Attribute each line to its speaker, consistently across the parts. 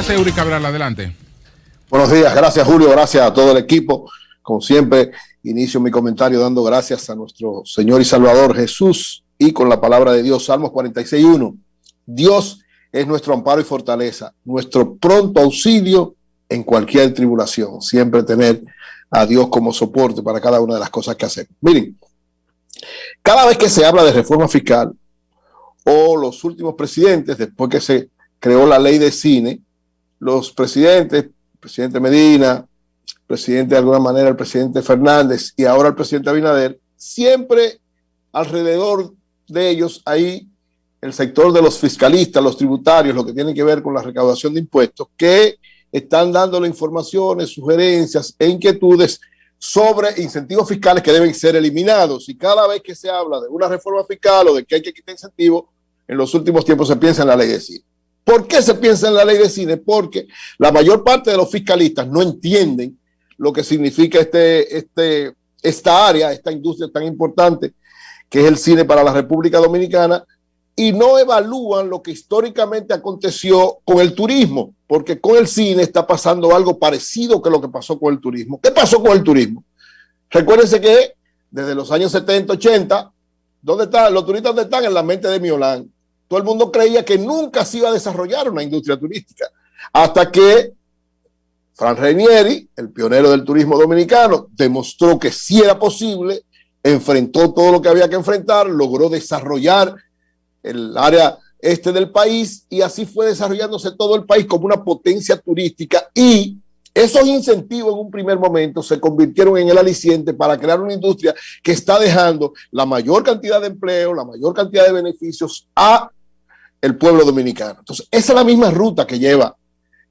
Speaker 1: José Uri Cabral, adelante.
Speaker 2: Buenos días, gracias Julio, gracias a todo el equipo. Como siempre, inicio mi comentario dando gracias a nuestro Señor y Salvador Jesús y con la palabra de Dios, Salmos 46:1. Dios es nuestro amparo y fortaleza, nuestro pronto auxilio en cualquier tribulación. Siempre tener a Dios como soporte para cada una de las cosas que hacemos. Miren, cada vez que se habla de reforma fiscal o los últimos presidentes, después que se creó la ley de cine, los presidentes, el presidente Medina, presidente de alguna manera el presidente Fernández y ahora el presidente Abinader, siempre alrededor de ellos hay el sector de los fiscalistas, los tributarios, lo que tiene que ver con la recaudación de impuestos, que están dándole informaciones, sugerencias e inquietudes sobre incentivos fiscales que deben ser eliminados. Y cada vez que se habla de una reforma fiscal o de que hay que quitar incentivos, en los últimos tiempos se piensa en la ley de cine. ¿Por qué se piensa en la ley de cine? Porque la mayor parte de los fiscalistas no entienden lo que significa esta área, esta industria tan importante que es el cine para la República Dominicana, y no evalúan lo que históricamente aconteció con el turismo, porque con el cine está pasando algo parecido que lo que pasó con el turismo. ¿Qué pasó con el turismo? Recuérdense que desde los años 70, 80, ¿dónde están los turistas? ¿Dónde están? En la mente de Miolán. Todo el mundo creía que nunca se iba a desarrollar una industria turística, hasta que Fran Ranieri, el pionero del turismo dominicano, demostró que sí era posible, enfrentó todo lo que había que enfrentar, logró desarrollar el área este del país y así fue desarrollándose todo el país como una potencia turística, y esos incentivos en un primer momento se convirtieron en el aliciente para crear una industria que está dejando la mayor cantidad de empleo, la mayor cantidad de beneficios a el pueblo dominicano. Entonces, esa es la misma ruta que lleva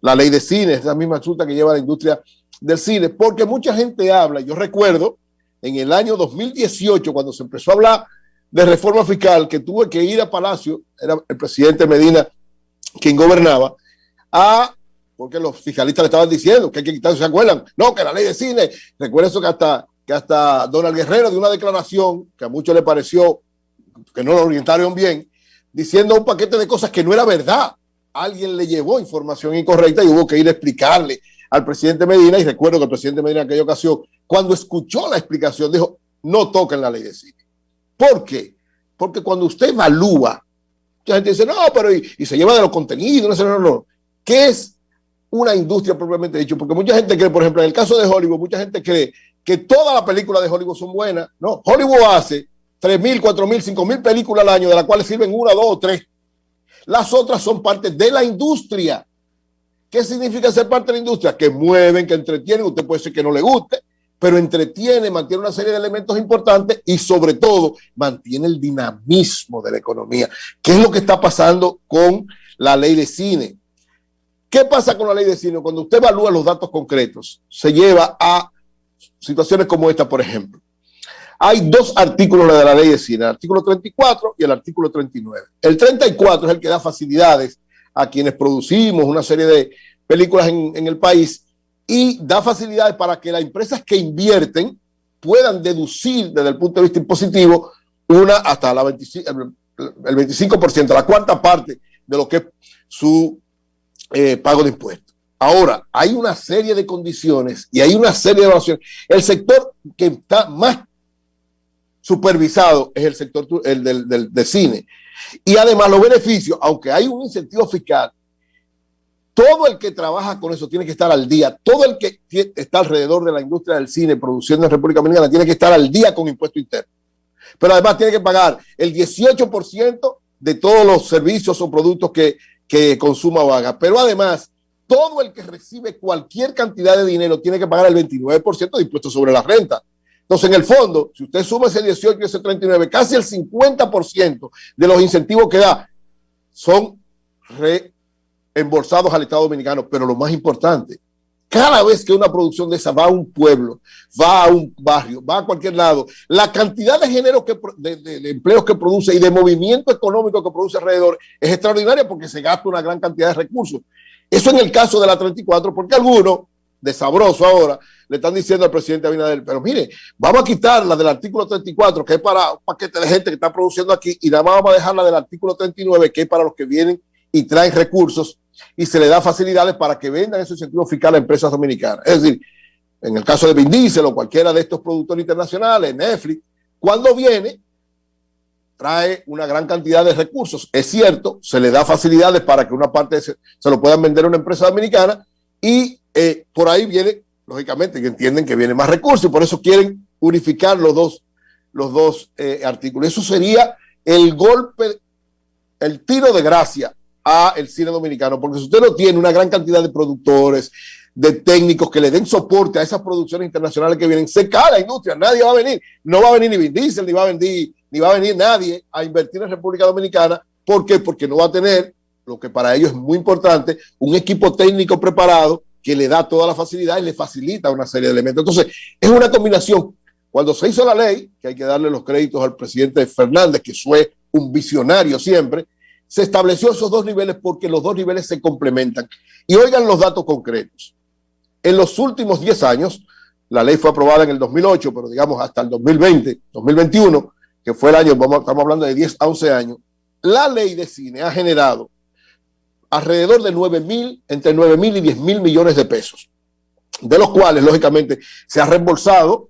Speaker 2: la ley de cine, es la misma ruta que lleva la industria del cine, porque mucha gente habla. Yo recuerdo en el año 2018, cuando se empezó a hablar de reforma fiscal, que tuve que ir a Palacio, era el presidente Medina quien gobernaba, porque los fiscalistas le estaban diciendo que hay que quitarse, ¿se acuerdan? No, que la ley de cine, recuerdo eso que hasta Donald Guerrero de una declaración que a muchos le pareció que no lo orientaron bien, diciendo un paquete de cosas que no era verdad. Alguien le llevó información incorrecta y hubo que ir a explicarle al presidente Medina, y recuerdo que el presidente Medina en aquella ocasión, cuando escuchó la explicación, dijo, no toquen la ley de cine. ¿Por qué? Porque cuando usted evalúa, mucha gente dice, no, pero y se lleva de los contenidos, no. ¿Qué es una industria propiamente dicho? Porque mucha gente cree, por ejemplo, en el caso de Hollywood, mucha gente cree que todas las películas de Hollywood son buenas. No, Hollywood hace 3,000, 4,000, 5,000 películas al año, de las cuales sirven 1, 2 o 3. Las otras son parte de la industria. ¿Qué significa ser parte de la industria? Que mueven, que entretienen. Usted puede ser que no le guste, pero entretiene, mantiene una serie de elementos importantes y sobre todo mantiene el dinamismo de la economía. ¿Qué es lo que está pasando con la ley de cine? ¿Qué pasa con la ley de cine? Cuando usted evalúa los datos concretos, se lleva a situaciones como esta, por ejemplo. Hay 2 artículos de la ley de cine, el artículo 34 y el artículo 39. El 34 es el que da facilidades a quienes producimos una serie de películas en el país y da facilidades para que las empresas que invierten puedan deducir desde el punto de vista impositivo hasta el 25%, la cuarta parte de lo que es su pago de impuestos. Ahora, hay una serie de condiciones y hay una serie de evaluaciones. El sector que está más supervisado es el sector del cine. Y además los beneficios, aunque hay un incentivo fiscal, todo el que trabaja con eso tiene que estar al día. Todo el que está alrededor de la industria del cine produciendo en República Dominicana tiene que estar al día con impuesto interno. Pero además tiene que pagar el 18% de todos los servicios o productos que consuma o haga. Pero además, todo el que recibe cualquier cantidad de dinero tiene que pagar el 29% de impuestos sobre la renta. Entonces, en el fondo, si usted suma ese 18 y ese 39, casi el 50% de los incentivos que da son reembolsados al Estado Dominicano. Pero lo más importante, cada vez que una producción de esa va a un pueblo, va a un barrio, va a cualquier lado, la cantidad de género de empleos que produce y de movimiento económico que produce alrededor es extraordinaria porque se gasta una gran cantidad de recursos. Eso en el caso de la 34, porque algunos, de sabroso ahora, le están diciendo al presidente Abinader, pero mire, vamos a quitar la del artículo 34, que es para un paquete de gente que está produciendo aquí, y nada más vamos a dejar la del artículo 39, que es para los que vienen y traen recursos y se le da facilidades para que vendan esos incentivos fiscales a empresas dominicanas. Es decir, en el caso de Vin Diesel o cualquiera de estos productores internacionales, Netflix, cuando viene, trae una gran cantidad de recursos. Es cierto, se le da facilidades para que una parte se lo puedan vender a una empresa dominicana y por ahí viene, lógicamente, que entienden que viene más recursos y por eso quieren unificar los dos artículos. Eso sería el golpe, el tiro de gracia a el cine dominicano, porque si usted no tiene una gran cantidad de productores, de técnicos que le den soporte a esas producciones internacionales que vienen, se cae la industria, nadie va a venir, no va a venir ni Vin Diesel, ni va a venir nadie a invertir en República Dominicana. ¿Por qué? Porque no va a tener, lo que para ellos es muy importante, un equipo técnico preparado que le da toda la facilidad y le facilita una serie de elementos. Entonces, es una combinación. Cuando se hizo la ley, que hay que darle los créditos al presidente Fernández, que fue un visionario siempre, se estableció esos dos niveles porque los dos niveles se complementan. Y oigan los datos concretos. En los últimos 10 años, la ley fue aprobada en el 2008, pero digamos hasta el 2020, 2021, que fue el año, estamos hablando de 10 a 11 años, la ley de cine ha generado alrededor de entre 9.000 y 10.000 millones de pesos, de los cuales, lógicamente, se ha reembolsado,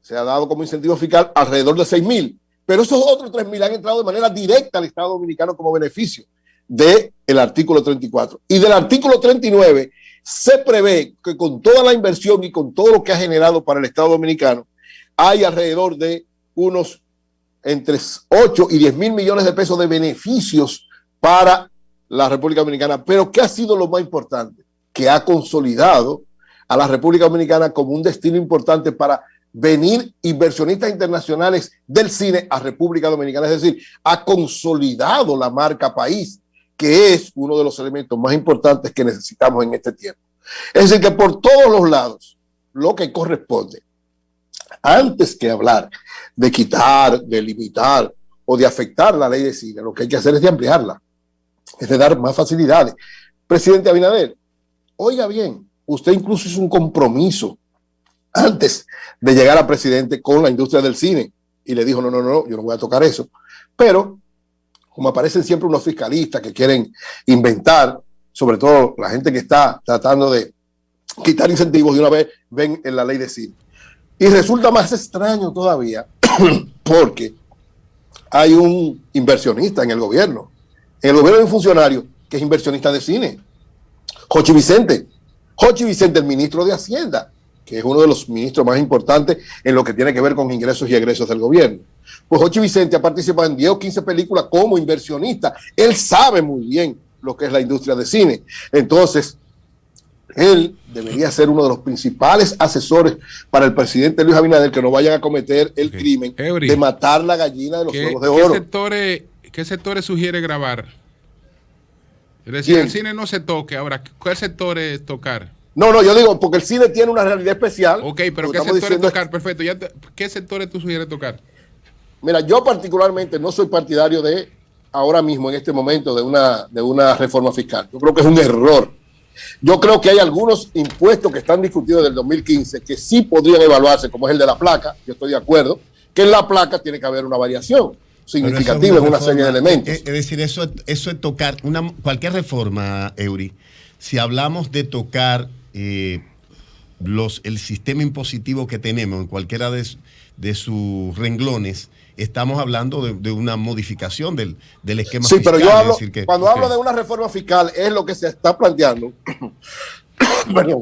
Speaker 2: se ha dado como incentivo fiscal alrededor de 6.000, pero esos otros 3.000 han entrado de manera directa al Estado Dominicano como beneficio del artículo 34. Y del artículo 39 se prevé que con toda la inversión y con todo lo que ha generado para el Estado Dominicano, hay alrededor de unos entre 8 y 10.000 millones de pesos de beneficios para la República Dominicana. Pero ¿qué ha sido lo más importante? Que ha consolidado a la República Dominicana como un destino importante para venir inversionistas internacionales del cine a República Dominicana. Es decir, ha consolidado la marca país, que es uno de los elementos más importantes que necesitamos en este tiempo. Es decir, que por todos los lados, lo que corresponde, antes que hablar de quitar, de limitar o de afectar la ley de cine, lo que hay que hacer es de ampliarla, es de dar más facilidades. Presidente Abinader, oiga bien, usted incluso hizo un compromiso antes de llegar a presidente con la industria del cine y le dijo, no, yo no voy a tocar eso. Pero como aparecen siempre unos fiscalistas que quieren inventar, sobre todo la gente que está tratando de quitar incentivos, de una vez ven en la ley de cine. Y resulta más extraño todavía porque hay un inversionista en el gobierno. En el gobierno hay un funcionario que es inversionista de cine, Jochi Vicente, el ministro de Hacienda, que es uno de los ministros más importantes en lo que tiene que ver con ingresos y egresos del gobierno. Pues Jochi Vicente ha participado en 10 o 15 películas como inversionista. Él sabe muy bien lo que es la industria de cine. Entonces, él debería ser uno de los principales asesores para el presidente Luis Abinader, que no vayan a cometer el crimen de matar la gallina de los huevos de oro.
Speaker 1: ¿Qué sectores sugiere grabar? Es decir, el cine no se toque. Ahora, ¿cuál sector es tocar?
Speaker 2: No, yo digo, porque el cine tiene una realidad especial.
Speaker 1: Ok, pero ¿qué sectores tocar? Perfecto. ¿Qué sectores tú sugieres tocar?
Speaker 2: Mira, yo particularmente no soy partidario de, ahora mismo, en este momento, de una reforma fiscal. Yo creo que es un error. Yo creo que hay algunos impuestos que están discutidos desde el 2015 que sí podrían evaluarse, como es el de la placa. Yo estoy de acuerdo que en la placa tiene que haber una variación significativa en una serie de elementos.
Speaker 3: Es decir, eso es tocar cualquier reforma, Eury. Si hablamos de tocar el sistema impositivo que tenemos en cualquiera de sus renglones, estamos hablando de una modificación del esquema fiscal.
Speaker 2: Sí, pero yo hablo, cuando hablo de una reforma fiscal, es lo que se está planteando,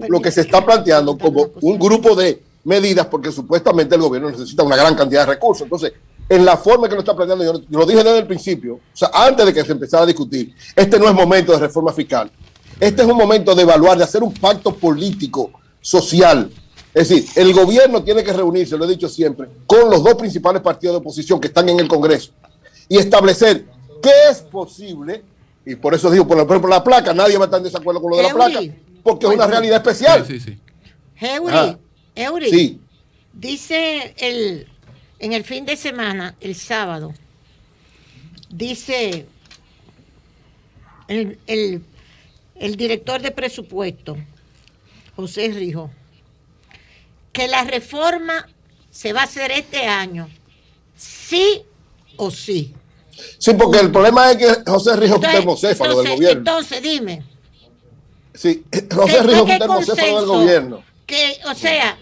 Speaker 2: lo que se está planteando como un grupo de medidas, porque supuestamente el gobierno necesita una gran cantidad de recursos. Entonces, en la forma que lo está planteando, yo lo dije desde el principio, o sea, antes de que se empezara a discutir, este no es momento de reforma fiscal. Este es un momento de evaluar, de hacer un pacto político, social. Es decir, el gobierno tiene que reunirse, lo he dicho siempre, con los dos principales partidos de oposición que están en el Congreso y establecer qué es posible, y por eso digo, por ejemplo, la placa, nadie va a estar en desacuerdo con lo de la placa, porque es una realidad especial.
Speaker 4: Sí. Eury,
Speaker 2: sí.
Speaker 4: Dice en el fin de semana, el sábado, dice el director de presupuesto, José Rijo, que la reforma se va a hacer este año, sí o sí.
Speaker 2: Sí, porque el problema es que José Rijo es termocéfalo del gobierno.
Speaker 4: Entonces, dime,
Speaker 2: Sí, José Rijo es un termocéfalo del
Speaker 4: consenso
Speaker 2: gobierno.
Speaker 4: O sea,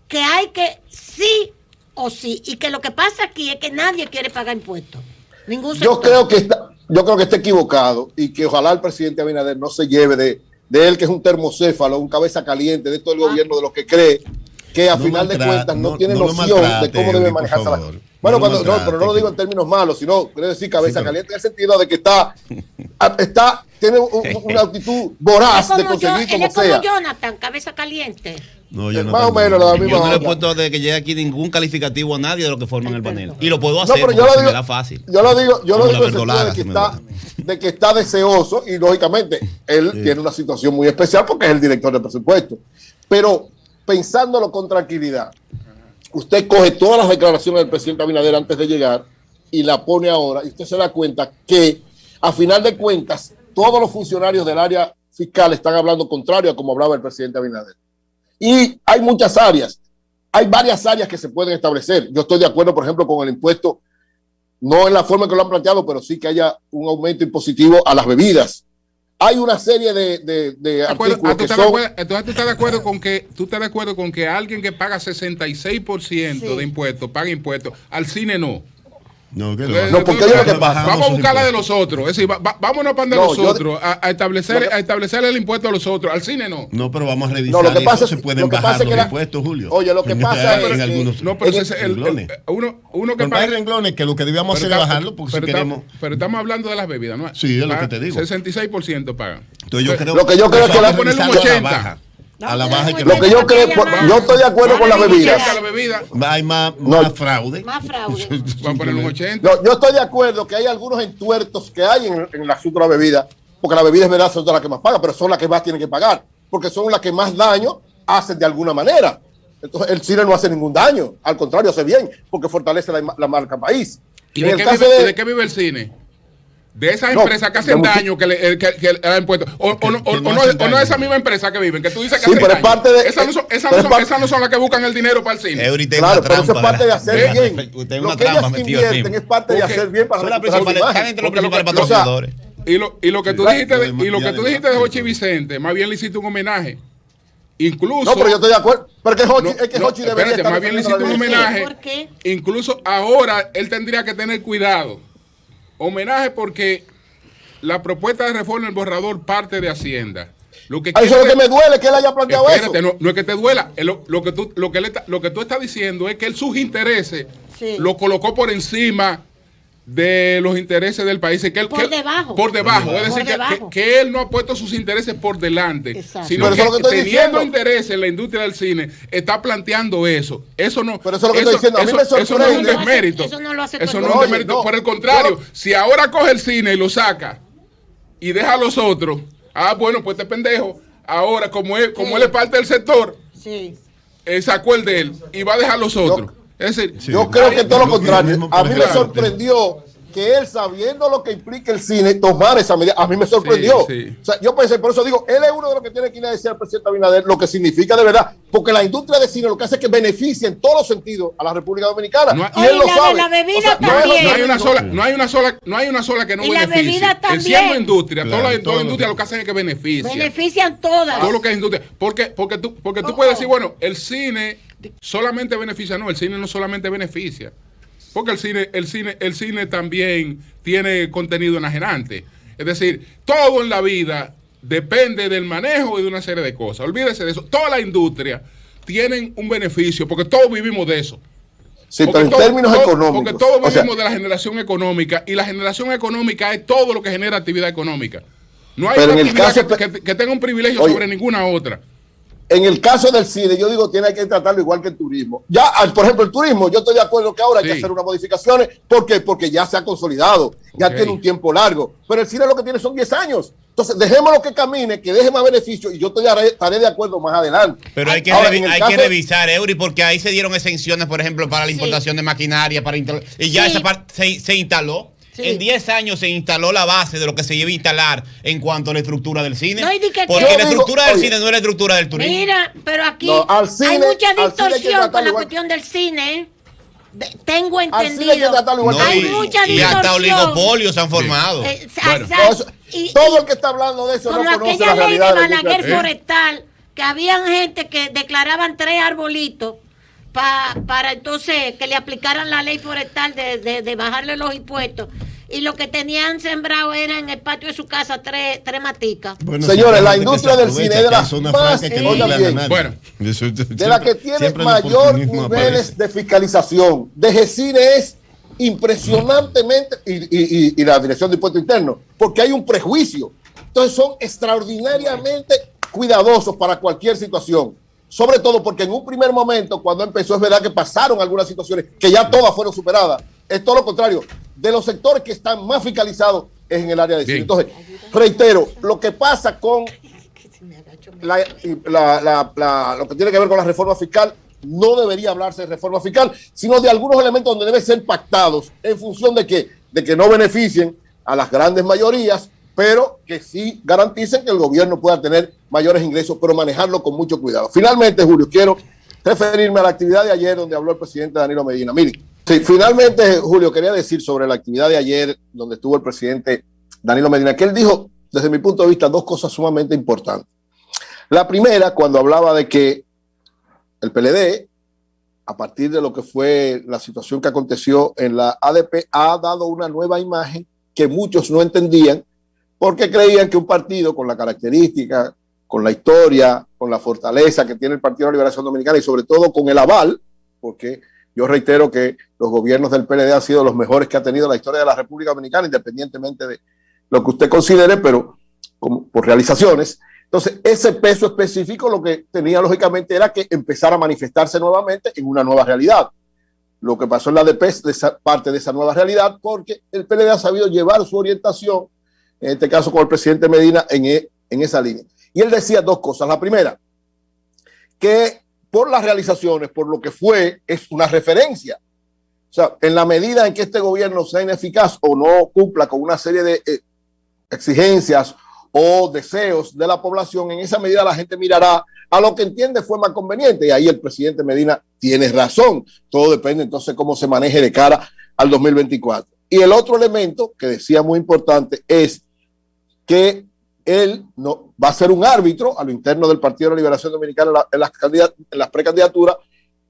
Speaker 4: que hay que sí o sí. Y que lo que pasa aquí es que nadie quiere pagar impuestos. Ningún sector.
Speaker 2: Yo creo que está equivocado y que ojalá el presidente Abinader no se lleve de él, que es un termocéfalo, un cabeza caliente de todo el gobierno, de lo que cree que a final de cuentas no tiene noción de cómo debe manejarse la cosa. Bueno, pero no lo digo en términos malos, sino quiero decir cabeza caliente en el sentido de que tiene una actitud voraz de conseguir como sea.
Speaker 4: Como Jonathan, cabeza caliente.
Speaker 3: No, yo no
Speaker 2: más o menos la misma.
Speaker 5: Yo no le he
Speaker 2: onda.
Speaker 5: puesto de que llegue aquí ningún calificativo a nadie de lo que forman el panel. Y lo puedo
Speaker 2: No,
Speaker 5: hacer
Speaker 2: pero
Speaker 5: porque se me da fácil.
Speaker 2: Yo lo digo
Speaker 5: Como
Speaker 2: en
Speaker 5: la
Speaker 2: el sentido
Speaker 5: verdolaga, se me da.
Speaker 2: de que está deseoso y lógicamente él tiene una situación muy especial porque es el director de presupuesto. Pero pensándolo con tranquilidad, usted coge todas las declaraciones del presidente Abinader antes de llegar y la pone ahora y usted se da cuenta que a final de cuentas todos los funcionarios del área fiscal están hablando contrario a como hablaba el presidente Abinader. Y hay muchas áreas, hay varias áreas que se pueden establecer. Yo estoy de acuerdo, por ejemplo, con el impuesto, no en la forma que lo han planteado, pero sí que haya un aumento impositivo a las bebidas. Hay una serie de artículos que son...
Speaker 1: Entonces tú estás de acuerdo con que alguien que paga 66% de impuestos, paga impuestos, al cine no.
Speaker 3: No, que
Speaker 2: No, porque es lo que pasa.
Speaker 1: Vamos a buscar la de los otros. Es decir, vámonos para de
Speaker 2: No,
Speaker 1: los otros, a establecer el impuesto a los otros. Al cine no.
Speaker 3: No, pero vamos a revisar.
Speaker 2: No, lo que pasa
Speaker 3: se
Speaker 2: es
Speaker 3: pueden
Speaker 2: que
Speaker 3: bajar los
Speaker 2: la-
Speaker 3: impuestos, Julio.
Speaker 2: Oye, lo que pasa es
Speaker 3: en
Speaker 2: que-
Speaker 3: algunos
Speaker 1: No, pero
Speaker 3: renglones.
Speaker 1: uno que
Speaker 3: Pero
Speaker 1: paga.
Speaker 3: hay renglones que lo que debíamos hacer es bajarlo porque si queremos.
Speaker 1: Pero estamos hablando de las bebidas, ¿no?
Speaker 3: Sí, es lo que te digo.
Speaker 1: 66% pagan.
Speaker 3: Entonces yo creo
Speaker 2: Lo que yo creo es que
Speaker 3: vamos a
Speaker 1: ponerle un
Speaker 3: revisarlo
Speaker 1: 80.
Speaker 3: a la baja. A la baja que
Speaker 2: Lo que yo creo, yo estoy de acuerdo con las bebidas.
Speaker 1: La bebida,
Speaker 3: hay más fraude.
Speaker 4: Más fraude.
Speaker 1: vamos a poner un 80.
Speaker 2: No, yo estoy de acuerdo que hay algunos entuertos que hay en el asunto de la bebida, porque la bebida es verdad, son las que más pagan, pero son las que más tienen que pagar, porque son las que más daño hacen de alguna manera. Entonces, el cine no hace ningún daño, al contrario, hace bien, porque fortalece la marca país.
Speaker 1: ¿Y
Speaker 2: En
Speaker 1: de
Speaker 2: el
Speaker 1: qué,
Speaker 2: caso
Speaker 1: de qué vive el cine? De esas
Speaker 2: No,
Speaker 1: empresas que hacen
Speaker 2: de
Speaker 1: daño que le dan impuestos. O no es esa misma empresa que viven, que tú dices que
Speaker 2: Sí,
Speaker 1: hacen
Speaker 2: pero es
Speaker 1: daño.
Speaker 2: parte de-
Speaker 1: Esas no son las que buscan el dinero para el cine.
Speaker 2: Claro, pero eso es parte de hacer bien.
Speaker 5: Usted es
Speaker 2: Lo
Speaker 5: una
Speaker 2: que ellas
Speaker 5: trampa metido
Speaker 2: invierten es parte de
Speaker 1: Porque
Speaker 2: hacer bien para
Speaker 5: Son las
Speaker 2: recuperar su
Speaker 5: principales,
Speaker 2: imagen.
Speaker 5: están entre los
Speaker 1: Porque
Speaker 5: principales
Speaker 1: lo que-
Speaker 5: patrocinadores.
Speaker 1: Y lo que tú dijiste
Speaker 3: Pero
Speaker 1: de Jochi Vicente, más bien le hiciste un homenaje. Incluso.
Speaker 2: No, pero yo estoy de acuerdo. Pero que Hochi,
Speaker 1: No,
Speaker 2: es que
Speaker 1: no,
Speaker 2: Hochi debería
Speaker 1: espérate,
Speaker 2: estar
Speaker 1: más bien le
Speaker 2: defendiendo
Speaker 1: hiciste un
Speaker 2: la
Speaker 1: homenaje.
Speaker 4: ¿Por qué?
Speaker 1: Incluso ahora él tendría que tener cuidado. Homenaje porque la propuesta de reforma del borrador parte de Hacienda. Lo que
Speaker 2: Eso es lo
Speaker 1: quiere-
Speaker 2: que me duele, que él haya planteado
Speaker 1: Espérate,
Speaker 2: eso.
Speaker 1: no es que te duela. Lo que tú estás diciendo es que él sus intereses
Speaker 4: Sí.
Speaker 1: lo colocó por encima de los intereses del país. Que él,
Speaker 4: Por debajo.
Speaker 1: Por debajo. Es
Speaker 4: Por
Speaker 1: decir,
Speaker 4: debajo.
Speaker 1: que él no ha puesto sus intereses por delante.
Speaker 4: Exacto.
Speaker 1: Sino
Speaker 2: Pero
Speaker 1: que,
Speaker 2: eso es lo que estoy
Speaker 1: teniendo
Speaker 2: diciendo.
Speaker 1: interés en la industria del cine, está planteando eso. Eso no.
Speaker 2: Pero eso es lo que estoy diciendo. A mí me
Speaker 1: eso no es un
Speaker 2: sorprende.
Speaker 1: desmérito.
Speaker 4: Eso no lo hace
Speaker 1: Eso
Speaker 4: todo
Speaker 1: no
Speaker 4: el
Speaker 1: es un
Speaker 2: mundo.
Speaker 1: desmérito.
Speaker 2: Oye, no.
Speaker 1: Por el contrario,
Speaker 2: Yo-
Speaker 1: si ahora coge el cine y lo saca y deja a los otros, bueno, pues este pendejo, ahora como él es parte del sector,
Speaker 4: Sí.
Speaker 1: sacó el de él y va a dejar los otros. Es decir,
Speaker 2: Yo creo que todo lo contrario.
Speaker 3: mismo,
Speaker 2: A mí me
Speaker 1: claro.
Speaker 2: sorprendió que él, sabiendo lo que implica el cine, tomara esa medida. A mí me sorprendió.
Speaker 1: Sí, sí.
Speaker 2: O sea, yo pensé, por eso digo, él es uno de los que tiene que ir a decir al presidente Abinader lo que significa de verdad. Porque la industria de cine lo que hace es que beneficia en todos los sentidos a la República Dominicana.
Speaker 1: No hay-
Speaker 2: y él lo
Speaker 4: Oye, la de
Speaker 2: sabe.
Speaker 4: la bebida
Speaker 2: O sea, no es-
Speaker 4: también.
Speaker 1: no hay una sola que no
Speaker 4: Y la
Speaker 1: beneficie.
Speaker 4: bebida también.
Speaker 1: Siendo industria,
Speaker 3: Claro,
Speaker 1: toda la
Speaker 3: todo
Speaker 1: industria
Speaker 3: lo
Speaker 1: lo que hacen es que beneficia.
Speaker 4: Benefician todas.
Speaker 1: Todo lo que es industria. Porque tú puedes decir, bueno, el cine solamente beneficia. No, el cine no solamente beneficia. Porque el cine también tiene contenido enajenante. Es decir, todo en la vida depende del manejo y de una serie de cosas. Olvídese de eso. Toda la industria tienen un beneficio, porque todos vivimos de eso.
Speaker 2: Sí,
Speaker 1: Porque
Speaker 2: pero en
Speaker 1: todo-
Speaker 2: términos
Speaker 1: todo-
Speaker 2: económicos.
Speaker 1: Porque todos
Speaker 2: o sea,
Speaker 1: vivimos de la generación económica, y la generación económica es todo lo que genera actividad económica. No hay
Speaker 2: Pero
Speaker 1: una
Speaker 2: en el
Speaker 1: actividad
Speaker 2: caso-
Speaker 1: que tenga un privilegio
Speaker 2: Oye,
Speaker 1: sobre ninguna otra.
Speaker 2: en el caso del cine, yo digo, tiene que tratarlo igual que el turismo. Ya, por ejemplo, el turismo, yo estoy de acuerdo que ahora hay que
Speaker 1: Sí.
Speaker 2: hacer unas modificaciones. ¿Por qué? Porque ya se ha consolidado, ya
Speaker 1: Ok.
Speaker 2: tiene un tiempo largo. Pero el cine lo que tiene son 10 años. Entonces, dejémoslo que camine, que deje más beneficios y yo estaré de acuerdo más adelante.
Speaker 5: Pero hay que,
Speaker 2: Ahora, en el
Speaker 5: hay
Speaker 2: caso-
Speaker 5: que revisar, Eury, porque ahí se dieron exenciones, por ejemplo, para la importación de maquinaria, y ya
Speaker 4: Sí.
Speaker 5: esa parte se instaló.
Speaker 4: Sí.
Speaker 5: En 10 años se instaló la base de lo que se iba a instalar en cuanto a la estructura del cine.
Speaker 4: No, y di que-
Speaker 5: porque
Speaker 2: Yo
Speaker 5: la
Speaker 2: digo,
Speaker 5: estructura del
Speaker 2: oye,
Speaker 5: cine no es la estructura del turismo.
Speaker 4: Mira, pero aquí
Speaker 2: No, al cine-
Speaker 4: hay mucha
Speaker 2: al cine hay que
Speaker 4: distorsión
Speaker 2: tratarlo
Speaker 4: con la
Speaker 2: igual.
Speaker 4: cuestión del cine. tengo
Speaker 2: Así le
Speaker 4: entendido.
Speaker 2: quiere tratarlo igual
Speaker 5: No,
Speaker 2: que
Speaker 4: hay
Speaker 2: a Uri.
Speaker 4: mucha
Speaker 5: y hasta
Speaker 4: distorsión.
Speaker 5: oligopolios se han formado.
Speaker 1: Bueno.
Speaker 4: Exacto.
Speaker 2: Todo el que está hablando de eso
Speaker 4: Como
Speaker 2: no conoce
Speaker 4: aquella
Speaker 2: la
Speaker 4: ley de
Speaker 2: realidad de la
Speaker 4: Balaguer
Speaker 2: industria.
Speaker 4: forestal, que habían gente que declaraban 3 arbolitos para entonces que le aplicaran la ley forestal de bajarle los impuestos. Y lo que tenían sembrado era en el patio de su casa 3 maticas.
Speaker 3: Bueno,
Speaker 2: Señores,
Speaker 3: siempre
Speaker 2: la
Speaker 3: hay gente que
Speaker 2: industria
Speaker 3: se
Speaker 2: del
Speaker 3: aprovecha,
Speaker 2: cine es de
Speaker 3: que
Speaker 2: las
Speaker 3: es una
Speaker 2: más-
Speaker 3: franca que no
Speaker 2: oigan
Speaker 3: le
Speaker 2: bien.
Speaker 3: gana a
Speaker 1: Bueno.
Speaker 3: nadie.
Speaker 2: De la que tiene
Speaker 3: Siempre el
Speaker 2: mayor
Speaker 3: oportunismo
Speaker 2: niveles
Speaker 3: aparece.
Speaker 2: de fiscalización. De GECINE es impresionantemente, y la Dirección de Impuestos Internos, porque hay un prejuicio. Entonces son extraordinariamente cuidadosos para cualquier situación. Sobre todo porque en un primer momento, cuando empezó, es verdad que pasaron algunas situaciones que ya todas fueron superadas. Es todo lo contrario. De los sectores que están más fiscalizados es en el área de cine.
Speaker 1: Bien.
Speaker 2: Entonces, reitero, lo que pasa con lo que tiene que ver con la reforma fiscal, no debería hablarse de reforma fiscal, sino de algunos elementos donde deben ser pactados en función de que no beneficien a las grandes mayorías, pero que sí garanticen que el gobierno pueda tener mayores ingresos, pero manejarlo con mucho cuidado. Finalmente, Julio, quiero referirme a la actividad de ayer donde habló el presidente Danilo Medina. Miren, sí, finalmente, Julio, quería decir sobre la actividad de ayer donde estuvo el presidente Danilo Medina, que él dijo, desde mi punto de vista, 2 cosas sumamente importantes. La primera, cuando hablaba de que el PLD, a partir de lo que fue la situación que aconteció en la ADP, ha dado una nueva imagen que muchos no entendían porque creían que un partido con la característica, con la historia, con la fortaleza que tiene el Partido de la Liberación Dominicana y sobre todo con el aval, porque yo reitero que los gobiernos del PLD han sido los mejores que ha tenido la historia de la República Dominicana, independientemente de lo que usted considere, pero como por realizaciones. Entonces, ese peso específico lo que tenía lógicamente era que empezara a manifestarse nuevamente en una nueva realidad. Lo que pasó en la ADP es parte de esa nueva realidad porque el PLD ha sabido llevar su orientación, en este caso con el presidente Medina, en esa línea. Y él decía 2 cosas. La primera, que por las realizaciones, por lo que fue, es una referencia. O sea, en la medida en que este gobierno sea ineficaz o no cumpla con una serie de exigencias o deseos de la población, en esa medida la gente mirará a lo que entiende fue más conveniente. Y ahí el presidente Medina tiene razón. Todo depende entonces cómo se maneje de cara al 2024. Y el otro elemento que decía muy importante es que él no va a ser un árbitro a lo interno del Partido de la Liberación Dominicana en las precandidaturas,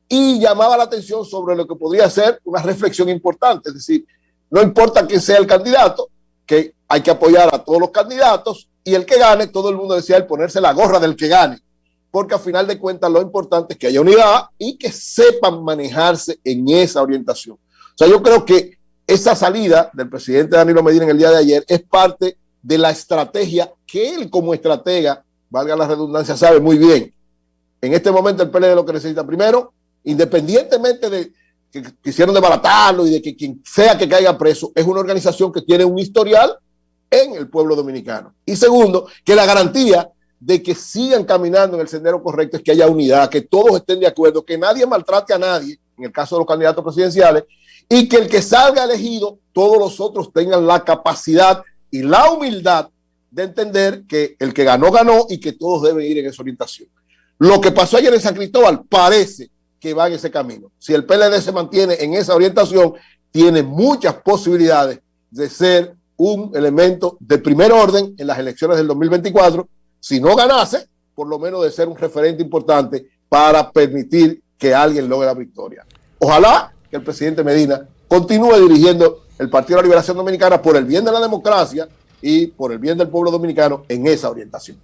Speaker 2: y llamaba la atención sobre lo que podría ser una reflexión importante. Es decir, no importa quién sea el candidato, que hay que apoyar a todos los candidatos y el que gane, todo el mundo decía el ponerse la gorra del que gane, porque al final de cuentas lo importante es que haya unidad y que sepan manejarse en esa orientación. O sea, yo creo que esa salida del presidente Danilo Medina en el día de ayer es parte de la estrategia que él como estratega, valga la redundancia, sabe muy bien. En este momento el PLD lo que necesita primero, independientemente de que quisieron desbaratarlo y de que quien sea que caiga preso, es una organización que tiene un historial en el pueblo dominicano. Y segundo, que la garantía de que sigan caminando en el sendero correcto es que haya unidad, que todos estén de acuerdo, que nadie maltrate a nadie, en el caso de los candidatos presidenciales, y que el que salga elegido, todos los otros tengan la capacidad y la humildad de entender que el que ganó, ganó y que todos deben ir en esa orientación. Lo que pasó ayer en San Cristóbal parece que va en ese camino. Si el PLD se mantiene en esa orientación, tiene muchas posibilidades de ser un elemento de primer orden en las elecciones del 2024. Si no ganase, por lo menos de ser un referente importante para permitir que alguien logre la victoria. Ojalá que el presidente Medina continúe dirigiendo el Partido de la Liberación Dominicana por el bien de la democracia y por el bien del pueblo dominicano en esa orientación.